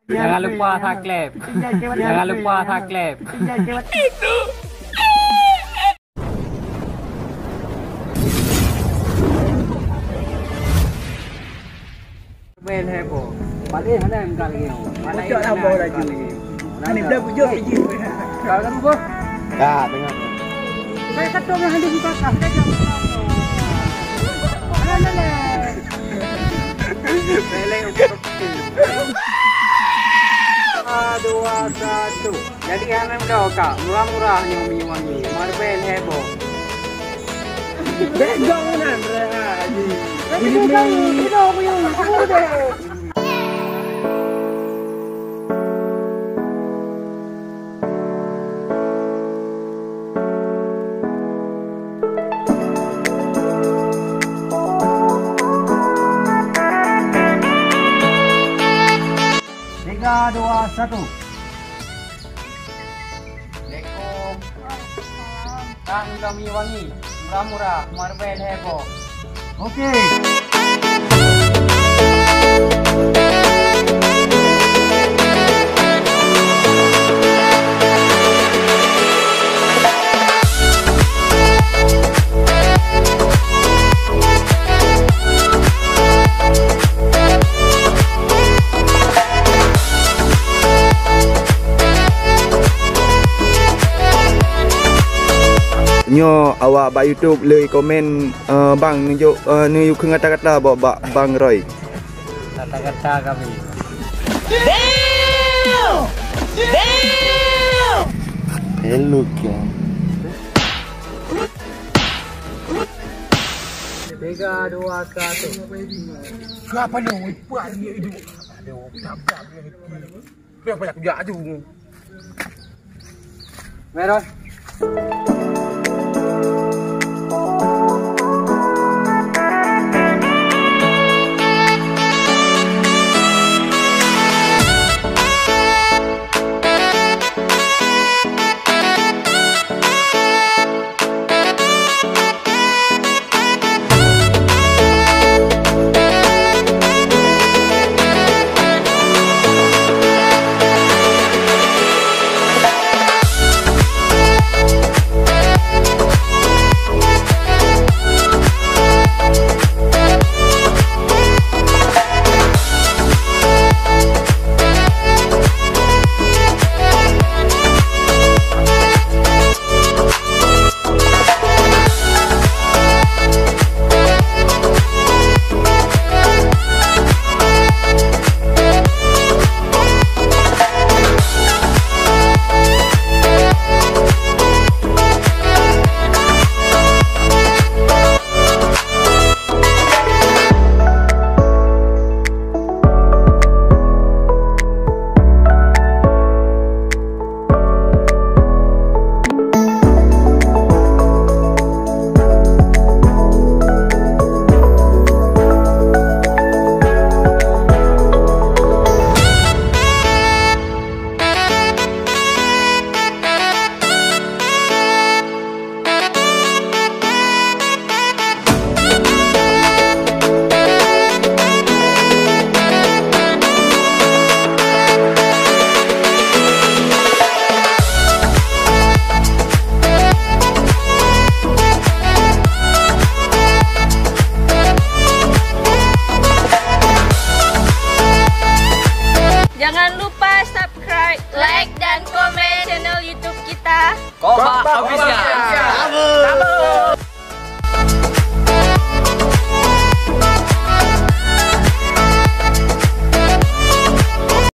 Jangan lupa subscribe. Jangan lupa subscribe. Itu. Main heboh. Balik mana yang kali ni? Mana yang heboh lagi? Ini dah pujuk lagi. Kalau kamu boh? Tak, tengok. Saya kata orang hendak buka kah? Mana le? Beleng untuk. 2, 1. Jadi hanya dah kak. Murah-murah nyomi wangi. Marben heboh. Bengong nan haji. Ini kita punya sudah. Tiga, 2, 1. Assalamualaikum. Kang kami wangi. Murah-murah, marben heboh. Okey. Nyo awak ba YouTube le komen bang nunjuk ni yuk kata-kata bawa bang Roy. Kata-kata kami. Hello ke. 3, 2, 1. Kenapa ni? Buat dia hidup. Aduh, tak dia ni. Biar banyak kerja tu. Merah. Jangan lupa subscribe, like, dan komen channel YouTube kita. Kompak Official.